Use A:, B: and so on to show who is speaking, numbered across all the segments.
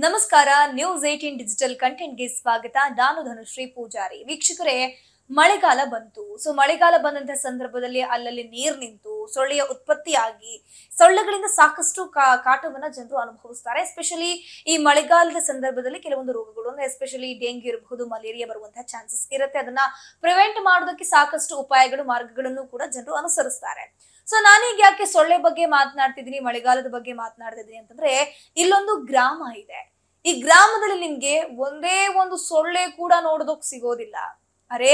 A: ನಮಸ್ಕಾರ. News 18 digital ಕಂಟೆಂಟ್ಗೆ ಸ್ವಾಗತ. ನಾನು ಧನುಶ್ರೀ ಪೂಜಾರಿ. ವೀಕ್ಷಕರೇ, ಮಳೆಗಾಲ ಬಂತು. ಮಳೆಗಾಲ ಬಂದಂತ ಸಂದರ್ಭದಲ್ಲಿ ಅಲ್ಲಲ್ಲಿ ನೀರ್ ನಿಂತು ಸೊಳ್ಳೆಯ ಉತ್ಪತ್ತಿಯಾಗಿ ಸೊಳ್ಳೆಗಳಿಂದ ಸಾಕಷ್ಟು ಕಾಟವನ್ನ ಜನರು ಅನುಭವಿಸ್ತಾರೆ. ಎಸ್ಪೆಷಲಿ ಈ ಮಳೆಗಾಲದ ಸಂದರ್ಭದಲ್ಲಿ ಕೆಲವೊಂದು ರೋಗಗಳು ಅಂದ್ರೆ ಎಸ್ಪೆಷಲಿ ಡೆಂಗ್ಯೂ ಇರಬಹುದು, ಮಲೇರಿಯಾ ಬರುವಂತಹ ಚಾನ್ಸಸ್ ಇರುತ್ತೆ. ಅದನ್ನ ಪ್ರಿವೆಂಟ್ ಮಾಡೋದಕ್ಕೆ ಸಾಕಷ್ಟು ಉಪಾಯಗಳು, ಮಾರ್ಗಗಳನ್ನು ಕೂಡ ಜನರು ಅನುಸರಿಸ್ತಾರೆ. ನಾನೀಗ ಯಾಕೆ ಸೊಳ್ಳೆ ಬಗ್ಗೆ ಮಾತನಾಡ್ತಿದ್ದೀನಿ, ಮಳೆಗಾಲದ ಬಗ್ಗೆ ಮಾತನಾಡ್ತಿದ್ದೀನಿ ಅಂತಂದ್ರೆ, ಇಲ್ಲೊಂದು ಗ್ರಾಮ ಇದೆ. ಈ ಗ್ರಾಮದಲ್ಲಿ ನಿಮ್ಗೆ ಒಂದೇ ಒಂದು ಸೊಳ್ಳೆ ಕೂಡ ನೋಡೋದಕ್ ಸಿಗೋದಿಲ್ಲ. ಅರೆ,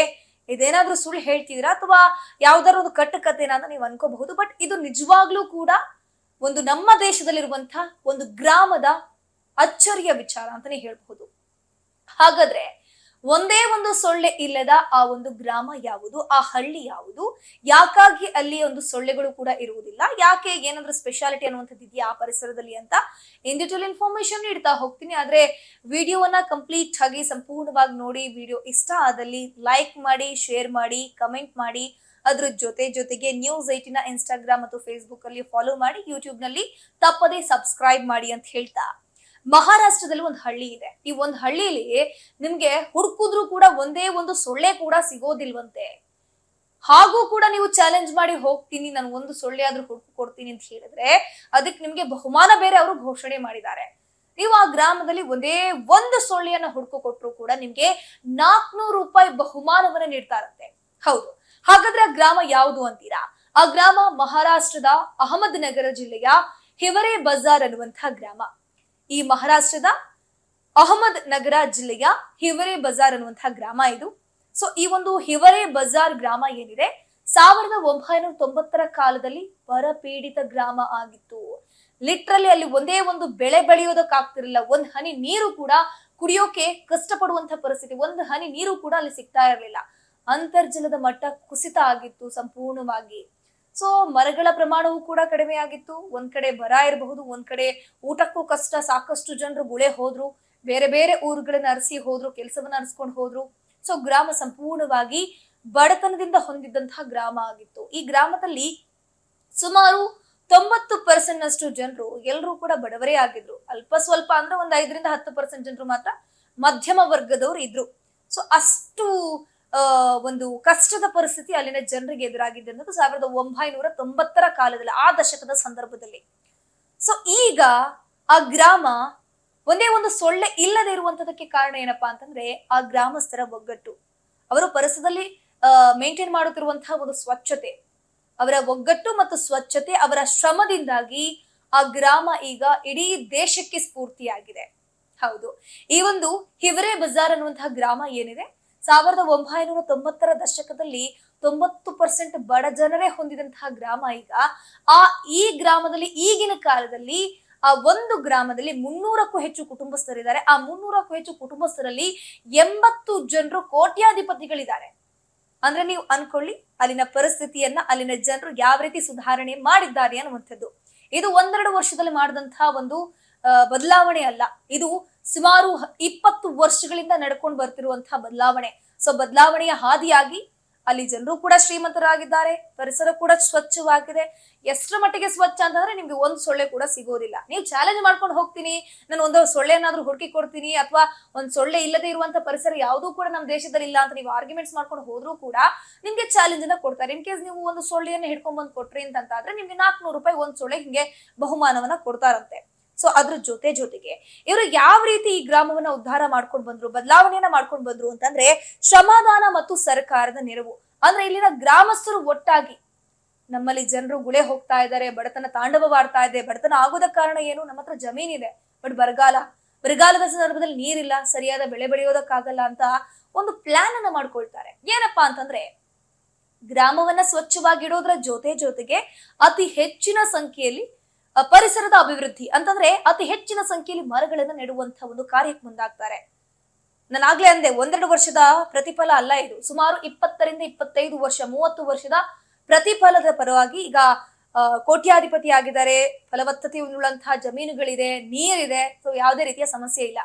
A: ಇದೇನಾದ್ರೂ ಸುಳ್ಳು ಹೇಳ್ತಿದ್ದೀರಾ ಅಥವಾ ಯಾವ್ದಾದ್ರು ಒಂದು ಕಟ್ಟುಕತೆನ ಅಂತ ನೀವು ಅನ್ಕೋಬಹುದು. ಬಟ್ ಇದು ನಿಜವಾಗ್ಲೂ ಕೂಡ ಒಂದು ನಮ್ಮ ದೇಶದಲ್ಲಿರುವಂತಹ ಒಂದು ಗ್ರಾಮದ ಅಚ್ಚರಿಯ ವಿಚಾರ ಅಂತಾನೆ ಹೇಳ್ಬಹುದು. ಹಾಗಾದ್ರೆ ಒಂದೇ ಒಂದು ಸೊಳ್ಳೆ ಇಲ್ಲದ ಆ ಒಂದು ಗ್ರಾಮ ಯಾವುದು, ಆ ಹಳ್ಳಿ ಯಾವುದು, ಯಾಕಾಗಿ ಅಲ್ಲಿ ಒಂದು ಸೊಳ್ಳೆಗಳು ಕೂಡ ಇರುವುದಿಲ್ಲ, ಯಾಕೆ, ಏನಾದ್ರೂ ಸ್ಪೆಷಾಲಿಟಿ ಅನ್ನುವಂಥದ್ದು ಇದೆಯಾ ಆ ಪರಿಸರದಲ್ಲಿ ಅಂತ ಇನ್ ಡೀಟೇಲ್ ಇನ್ಫಾರ್ಮೇಶನ್ ನೀಡ್ತಾ ಹೋಗ್ತೀನಿ. ಆದ್ರೆ ವಿಡಿಯೋವನ್ನ ಕಂಪ್ಲೀಟ್ ಆಗಿ ಸಂಪೂರ್ಣವಾಗಿ ನೋಡಿ. ವಿಡಿಯೋ ಇಷ್ಟ ಆದಲ್ಲಿ ಲೈಕ್ ಮಾಡಿ, ಶೇರ್ ಮಾಡಿ, ಕಮೆಂಟ್ ಮಾಡಿ. ಅದ್ರ ಜೊತೆಗೆ ನ್ಯೂಸ್ 18 ಇನ್ಸ್ಟಾಗ್ರಾಮ್ ಮತ್ತು ಫೇಸ್ಬುಕ್ ಅಲ್ಲಿ ಫಾಲೋ ಮಾಡಿ, ಯೂಟ್ಯೂಬ್ ನಲ್ಲಿ ತಪ್ಪದೇ ಸಬ್ಸ್ಕ್ರೈಬ್ ಮಾಡಿ ಅಂತ ಹೇಳ್ತಾ, ಮಹಾರಾಷ್ಟ್ರದಲ್ಲಿ ಒಂದು ಹಳ್ಳಿ ಇದೆ. ಈ ಒಂದು ಹಳ್ಳಿಲಿ ನಿಮ್ಗೆ ಹುಡುಕಿದ್ರು ಕೂಡ ಒಂದೇ ಒಂದು ಸೊಳ್ಳೆ ಕೂಡ ಸಿಗೋದಿಲ್ವಂತೆ. ಹಾಗೂ ಕೂಡ ನೀವು ಚಾಲೆಂಜ್ ಮಾಡಿ ಹೋಗ್ತೀನಿ, ನಾನು ಒಂದು ಸೊಳ್ಳೆ ಆದ್ರೂ ಹುಡುಕು ಕೊಡ್ತೀನಿ ಅಂತ ಹೇಳಿದ್ರೆ ಅದಕ್ಕೆ ನಿಮ್ಗೆ ಬಹುಮಾನ ಬೇರೆ ಅವರು ಘೋಷಣೆ ಮಾಡಿದ್ದಾರೆ. ನೀವು ಆ ಗ್ರಾಮದಲ್ಲಿ ಒಂದೇ ಒಂದು ಸೊಳ್ಳೆಯನ್ನ ಹುಡುಕು ಕೊಟ್ಟರು ಕೂಡ ನಿಮ್ಗೆ 400 ರೂಪಾಯಿ ಬಹುಮಾನವನ್ನ ನೀಡ್ತಾರಂತೆ. ಹೌದು, ಹಾಗಾದ್ರೆ ಆ ಗ್ರಾಮ ಯಾವುದು ಅಂತೀರಾ? ಆ ಗ್ರಾಮ ಮಹಾರಾಷ್ಟ್ರದ ಅಹಮದ್ ನಗರ ಜಿಲ್ಲೆಯ ಹಿವರೆ ಬಜಾರ್ ಅನ್ನುವಂತಹ ಗ್ರಾಮ. ಈ ಮಹಾರಾಷ್ಟ್ರದ ಅಹಮದ್ ನಗರ ಜಿಲ್ಲೆಯ ಹಿವರೆ ಬಜಾರ್ ಅನ್ನುವಂತಹ ಗ್ರಾಮ ಇದು. ಈ ಒಂದು ಹಿವರೆ ಬಜಾರ್ ಗ್ರಾಮ ಏನಿದೆ, 1990ರ ಕಾಲದಲ್ಲಿ ಬರಪೀಡಿತ ಗ್ರಾಮ ಆಗಿತ್ತು. ಲಿಟ್ರಲಿ ಅಲ್ಲಿ ಒಂದೇ ಒಂದು ಬೆಳೆ ಬೆಳೆಯೋದಕ್ಕಾಗ್ತಿರ್ಲಿಲ್ಲ. ಒಂದ್ ಹನಿ ನೀರು ಕೂಡ ಕುಡಿಯೋಕೆ ಕಷ್ಟಪಡುವಂತಹ ಪರಿಸ್ಥಿತಿ. ಒಂದು ಹನಿ ನೀರು ಕೂಡ ಅಲ್ಲಿ ಸಿಗ್ತಾ ಇರಲಿಲ್ಲ. ಅಂತರ್ಜಲದ ಮಟ್ಟ ಕುಸಿತ ಆಗಿತ್ತು ಸಂಪೂರ್ಣವಾಗಿ. ಮರಗಳ ಪ್ರಮಾಣವೂ ಕೂಡ ಕಡಿಮೆ ಆಗಿತ್ತು. ಒಂದ್ ಕಡೆ ಬರ ಇರಬಹುದು, ಒಂದ್ ಕಡೆ ಊಟಕ್ಕೂ ಕಷ್ಟ. ಸಾಕಷ್ಟು ಜನರು ಗುಳೆ ಹೋದ್ರು, ಬೇರೆ ಬೇರೆ ಊರುಗಳನ್ನ ಅರಸಿ ಹೋದ್ರು, ಕೆಲಸವನ್ನ ಅರಸ್ಕೊಂಡು ಹೋದ್ರು. ಗ್ರಾಮ ಸಂಪೂರ್ಣವಾಗಿ ಬಡತನದಿಂದ ಹೊಂದಿದ್ದಂತಹ ಗ್ರಾಮ ಆಗಿತ್ತು. ಈ ಗ್ರಾಮದಲ್ಲಿ ಸುಮಾರು 90% ನಷ್ಟು ಜನರು ಎಲ್ಲರೂ ಕೂಡ ಬಡವರೇ ಆಗಿದ್ರು. ಅಲ್ಪ ಸ್ವಲ್ಪ ಅಂದ್ರೆ ಒಂದ್ 5ರಿಂದ 10% ಜನರು ಮಾತ್ರ ಮಧ್ಯಮ ವರ್ಗದವರು ಇದ್ರು. ಅಷ್ಟು ಒಂದು ಕಷ್ಟದ ಪರಿಸ್ಥಿತಿ ಅಲ್ಲಿನ ಜನರಿಗೆ ಎದುರಾಗಿದೆ ಅನ್ನೋದು 1990ರ ಕಾಲದಲ್ಲಿ, ಆ ದಶಕದ ಸಂದರ್ಭದಲ್ಲಿ. ಈಗ ಆ ಗ್ರಾಮ ಒಂದೇ ಒಂದು ಸೊಳ್ಳೆ ಇಲ್ಲದೆ ಇರುವಂತದಕ್ಕೆ ಕಾರಣ ಏನಪ್ಪಾ ಅಂತಂದ್ರೆ ಆ ಗ್ರಾಮಸ್ಥರ ಒಗ್ಗಟ್ಟು. ಅವರು ಪರಿಸರದಲ್ಲಿ ಮೇಂಟೈನ್ ಮಾಡುತ್ತಿರುವಂತಹ ಒಂದು ಸ್ವಚ್ಛತೆ, ಅವರ ಒಗ್ಗಟ್ಟು ಮತ್ತು ಸ್ವಚ್ಛತೆ, ಅವರ ಶ್ರಮದಿಂದಾಗಿ ಆ ಗ್ರಾಮ ಈಗ ಇಡೀ ದೇಶಕ್ಕೆ ಸ್ಫೂರ್ತಿಯಾಗಿದೆ. ಹೌದು, ಈ ಒಂದು ಹಿವರೆ ಬಜಾರ್ ಅನ್ನುವಂತಹ ಗ್ರಾಮ ಏನಿದೆ, 1990ರ ದಶಕದಲ್ಲಿ 90% ಬಡ ಜನರೇ ಹೊಂದಿದಂತಹ ಗ್ರಾಮ ಈಗ ಈ ಗ್ರಾಮದಲ್ಲಿ ಈಗಿನ ಕಾಲದಲ್ಲಿ ಆ ಒಂದು ಗ್ರಾಮದಲ್ಲಿ 300ಕ್ಕೂ ಹೆಚ್ಚು ಕುಟುಂಬಸ್ಥರಿದ್ದಾರೆ. ಆ 300ಕ್ಕೂ ಹೆಚ್ಚು ಕುಟುಂಬಸ್ಥರಲ್ಲಿ 80 ಜನರು ಕೋಟ್ಯಾಧಿಪತಿಗಳಿದ್ದಾರೆ. ಅಂದ್ರೆ ನೀವು ಅನ್ಕೊಳ್ಳಿ ಅಲ್ಲಿನ ಪರಿಸ್ಥಿತಿಯನ್ನ, ಅಲ್ಲಿನ ಜನರು ಯಾವ ರೀತಿ ಸುಧಾರಣೆ ಮಾಡಿದ್ದಾರೆ ಅನ್ನುವಂಥದ್ದು. ಇದು 1-2 ವರ್ಷದಲ್ಲಿ ಮಾಡಿದಂತಹ ಒಂದು ಬದಲಾವಣೆ ಅಲ್ಲ. ಇದು ಸುಮಾರು 20 ವರ್ಷಗಳಿಂದ ನಡ್ಕೊಂಡು ಬರ್ತಿರುವಂತಹ ಬದಲಾವಣೆ. ಬದಲಾವಣೆಯ ಹಾದಿಯಾಗಿ ಅಲ್ಲಿ ಜನರು ಕೂಡ ಶ್ರೀಮಂತರಾಗಿದ್ದಾರೆ, ಪರಿಸರ ಕೂಡ ಸ್ವಚ್ಛವಾಗಿದೆ. ಎಷ್ಟರ ಮಟ್ಟಿಗೆ ಸ್ವಚ್ಛ ಅಂತಂದ್ರೆ ನಿಮ್ಗೆ ಒಂದು ಸೊಳ್ಳೆ ಕೂಡ ಸಿಗೋದಿಲ್ಲ. ನೀವು ಚಾಲೆಂಜ್ ಮಾಡ್ಕೊಂಡು ಹೋಗ್ತೀನಿ, ನಾನು ಒಂದು ಸೊಳ್ಳೆನಾದ್ರೂ ಹುಡುಕಿ ಕೊಡ್ತೀನಿ, ಅಥವಾ ಒಂದ್ ಸೊಳ್ಳೆ ಇಲ್ಲದೆ ಇರುವಂತ ಪರಿಸರ ಯಾವುದೂ ಕೂಡ ನಮ್ಮ ದೇಶದಲ್ಲಿ ಇಲ್ಲ ಅಂತ ನೀವು ಆರ್ಗ್ಯುಮೆಂಟ್ಸ್ ಮಾಡ್ಕೊಂಡು ಹೋದ್ರೂ ಕೂಡ ನಿಮ್ಗೆ ಚಾಲೆಂಜ್ ಅನ್ನ ಕೊಡ್ತಾರೆ. ಇನ್ ಕೇಸ್ ನೀವು ಒಂದು ಸೊಳ್ಳೆಯನ್ನ ಹಿಡ್ಕೊಂಡ್ ಬಂದು ಕೊಟ್ರಿ ಅಂತಂದ್ರೆ ನಿಮ್ಗೆ 400 ರೂಪಾಯಿ ಒಂದ್ ಸೊಳ್ಳೆ ಹಿಂಗೆ ಬಹುಮಾನವನ್ನ ಕೊಡ್ತಾರಂತೆ. ಅದ್ರ ಜೊತೆಗೆ ಇವರು ಯಾವ ರೀತಿ ಈ ಗ್ರಾಮವನ್ನ ಉದ್ಧಾರ ಮಾಡ್ಕೊಂಡು ಬಂದ್ರು, ಬದಲಾವಣೆಯನ್ನ ಮಾಡ್ಕೊಂಡು ಬಂದ್ರು ಅಂತಂದ್ರೆ ಶ್ರಮದಾನ ಮತ್ತು ಸರ್ಕಾರದ ನೆರವು. ಅಂದ್ರೆ ಇಲ್ಲಿನ ಗ್ರಾಮಸ್ಥರು ಒಟ್ಟಾಗಿ, ನಮ್ಮಲ್ಲಿ ಜನರು ಗುಳೆ ಹೋಗ್ತಾ ಇದ್ದಾರೆ, ಬಡತನ ತಾಂಡವವಾಡ್ತಾ ಇದೆ. ಬಡತನ ಆಗೋದಕ್ಕೆ ಕಾರಣ ಏನು? ನಮ್ಮ ಹತ್ರ ಜಮೀನಿದೆ, ಬಟ್ ಬರಗಾಲದ ಸಂದರ್ಭದಲ್ಲಿ ನೀರಿಲ್ಲ, ಸರಿಯಾದ ಬೆಳೆ ಬೆಳೆಯೋದಕ್ಕಾಗಲ್ಲ ಅಂತ ಒಂದು ಪ್ಲಾನ್ ಅನ್ನ ಮಾಡ್ಕೊಳ್ತಾರೆ. ಏನಪ್ಪಾ ಅಂತಂದ್ರೆ ಗ್ರಾಮವನ್ನ ಸ್ವಚ್ಛವಾಗಿಡೋದ್ರ ಜೊತೆಗೆ ಅತಿ ಹೆಚ್ಚಿನ ಸಂಖ್ಯೆಯಲ್ಲಿ ಪರಿಸರದ ಅಭಿವೃದ್ಧಿ ಅಂತಂದ್ರೆ ಅತಿ ಹೆಚ್ಚಿನ ಸಂಖ್ಯೆಯಲ್ಲಿ ಮರಗಳನ್ನ ನೆಡುವಂತಹ ಒಂದು ಕಾರ್ಯಕ್ಕೆ ಮುಂದಾಗ್ತಾರೆ. ನಾನಾಗ್ಲೇ ಅಂದೆ, 1-2 ವರ್ಷದ ಪ್ರತಿಫಲ ಅಲ್ಲ ಇದು. ಸುಮಾರು 20ರಿಂದ 25 ವರ್ಷ, 30 ವರ್ಷದ ಪ್ರತಿಫಲದ ಪರವಾಗಿ ಈಗ ಕೋಟ್ಯಾಧಿಪತಿ ಆಗಿದ್ದಾರೆ. ಫಲವತ್ತತೆ ಉಳ್ಳಂತಹ ಜಮೀನುಗಳಿದೆ, ನೀರಿದೆ. ಯಾವುದೇ ರೀತಿಯ ಸಮಸ್ಯೆ ಇಲ್ಲ.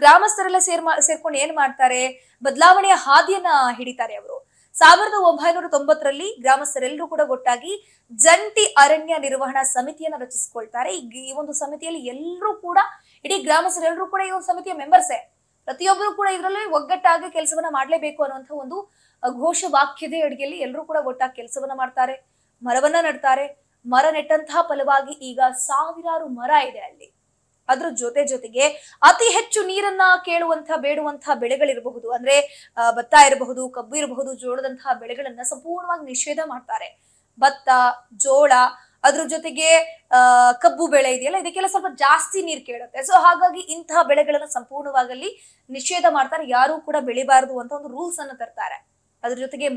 A: ಗ್ರಾಮಸ್ಥರೆಲ್ಲ ಸೇರ್ಕೊಂಡು ಏನ್ ಮಾಡ್ತಾರೆ, ಬದಲಾವಣೆಯ ಹಾದಿಯನ್ನ ಹಿಡಿತಾರೆ ಅವರು. 1990ರಲ್ಲಿ ಗ್ರಾಮಸ್ಥರೆಲ್ಲರೂ ಕೂಡ ಒಟ್ಟಾಗಿ ಜಂಟಿ ಅರಣ್ಯ ನಿರ್ವಹಣಾ ಸಮಿತಿಯನ್ನ ರಚಿಸಿಕೊಳ್ತಾರೆ. ಈ ಒಂದು ಸಮಿತಿಯಲ್ಲಿ ಎಲ್ಲರೂ ಕೂಡ ಇಡೀ ಗ್ರಾಮಸ್ಥರೆಲ್ಲರೂ ಕೂಡ ಈ ಒಂದು ಸಮಿತಿಯ ಮೆಂಬರ್ಸೇ. ಪ್ರತಿಯೊಬ್ಬರು ಕೂಡ ಇದರಲ್ಲಿ ಒಗ್ಗಟ್ಟಾಗಿ ಕೆಲಸವನ್ನ ಮಾಡ್ಲೇಬೇಕು ಅನ್ನುವಂಥ ಒಂದು ಘೋಷ ವಾಕ್ಯದ ಅಡಿಯಲ್ಲಿ ಎಲ್ಲರೂ ಕೂಡ ಒಟ್ಟಾಗಿ ಕೆಲಸವನ್ನ ಮಾಡ್ತಾರೆ, ಮರವನ್ನ ನೆಡ್ತಾರೆ. ಮರ ನೆಟ್ಟಂತಹ ಫಲವಾಗಿ ಈಗ ಸಾವಿರಾರು ಮರ ಇದೆ ಅಲ್ಲಿ. ಅದ್ರ ಜೊತೆಗೆ ಅತಿ ಹೆಚ್ಚು ನೀರನ್ನ ಕೇಳುವಂತಹ ಬೇಡುವಂತಹ ಬೆಳೆಗಳಿರಬಹುದು, ಅಂದ್ರೆ ಭತ್ತ ಇರಬಹುದು, ಕಬ್ಬು ಇರಬಹುದು, ಜೋಳದಂತಹ ಬೆಳೆಗಳನ್ನ ಸಂಪೂರ್ಣವಾಗಿ ನಿಷೇಧ ಮಾಡ್ತಾರೆ. ಭತ್ತ, ಜೋಳ, ಅದ್ರ ಜೊತೆಗೆ ಕಬ್ಬು ಬೆಳೆ ಇದೆಯಲ್ಲ, ಇದಕ್ಕೆಲ್ಲ ಸ್ವಲ್ಪ ಜಾಸ್ತಿ ನೀರು ಕೇಳುತ್ತೆ. ಸೊ ಹಾಗಾಗಿ ಇಂತಹ ಬೆಳೆಗಳನ್ನ ಸಂಪೂರ್ಣವಾಗಿ ನಿಷೇಧ ಮಾಡ್ತಾರೆ. ಯಾರು ಕೂಡ ಬೆಳಿಬಾರದು ಅಂತ ಒಂದು ರೂಲ್ಸ್ ಅನ್ನ ತರ್ತಾರೆ. ಅದ್ರ ಜೊತೆಗೆ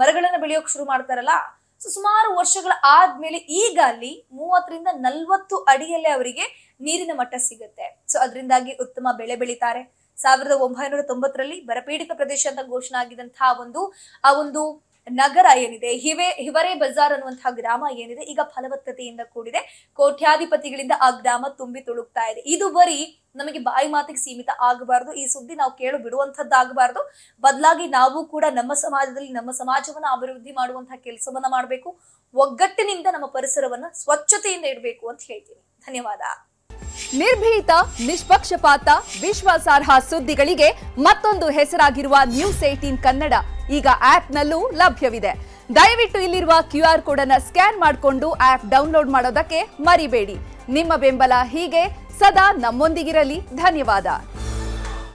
A: ಮರಗಳನ್ನ ಬೆಳೆಯೋಕ್ ಶುರು ಮಾಡ್ತಾರಲ್ಲ. ಸೊ ಸುಮಾರು ವರ್ಷಗಳ ಆದ್ಮೇಲೆ ಈಗ ಅಲ್ಲಿ 30ರಿಂದ 40 ಅಡಿಯಲ್ಲೇ ಅವರಿಗೆ ನೀರಿನ ಮಟ್ಟ ಸಿಗುತ್ತೆ. ಸೊ ಅದರಿಂದಾಗಿ ಉತ್ತಮ ಬೆಳೆ ಬೆಳಿತಾರೆ. 1990ರಲ್ಲಿ ಬರಪೀಡಿತ ಪ್ರದೇಶ ಅಂತ ಘೋಷಣೆ ಆಗಿದಂತಹ ಒಂದು ನಗರ ಏನಿದೆ, ಹಿವರೆ ಬಜಾರ್ ಅನ್ನುವಂತಹ ಗ್ರಾಮ ಏನಿದೆ, ಈಗ ಫಲವತ್ತತೆಯಿಂದ ಕೂಡಿದೆ. ಕೋಟ್ಯಾಧಿಪತಿಗಳಿಂದ ಆ ಗ್ರಾಮ ತುಂಬಿ ತುಳುಕ್ತಾ ಇದೆ. ಇದು ಬರೀ ನಮಗೆ ಬಾಯಿ ಮಾತಿಗೆ ಸೀಮಿತ ಆಗಬಾರ್ದು. ಈ ಸುದ್ದಿ ನಾವು ಕೇಳು ಬಿಡುವಂತದ್ದಾಗಬಾರ್ದು. ಬದಲಾಗಿ ನಾವು ಕೂಡ ನಮ್ಮ ಸಮಾಜದಲ್ಲಿ ನಮ್ಮ ಸಮಾಜವನ್ನ ಅಭಿವೃದ್ಧಿ ಮಾಡುವಂತಹ ಕೆಲಸವನ್ನ ಮಾಡಬೇಕು. ಒಗ್ಗಟ್ಟಿನಿಂದ ನಮ್ಮ ಪರಿಸರವನ್ನ ಸ್ವಚ್ಛತೆಯಿಂದ ಇಡಬೇಕು ಅಂತ ಹೇಳ್ತೀನಿ. ಧನ್ಯವಾದ.
B: ನಿರ್ಭೀತ, ನಿಷ್ಪಕ್ಷಪಾತ, ವಿಶ್ವಾಸಾರ್ಹ ಸುದ್ದಿಗಳಿಗೆ ಮತ್ತೊಂದು ಹೆಸರಾಗಿರುವ News18 ಕನ್ನಡ ಈಗ ಆಪ್ನಲ್ಲೂ ಲಭ್ಯವಿದೆ. ದಯವಿಟ್ಟು ಇಲ್ಲಿರುವ QR ಕೋಡ್ ಅನ್ನು ಸ್ಕ್ಯಾನ್ ಮಾಡಿಕೊಂಡು ಆಪ್ ಡೌನ್ಲೋಡ್ ಮಾಡೋದಕ್ಕೆ ಮರಿಬೇಡಿ. ನಿಮ್ಮ ಬೆಂಬಲ ಹೀಗೆ ಸದಾ ನಮ್ಮೊಂದಿಗಿರಲಿ. ಧನ್ಯವಾದ.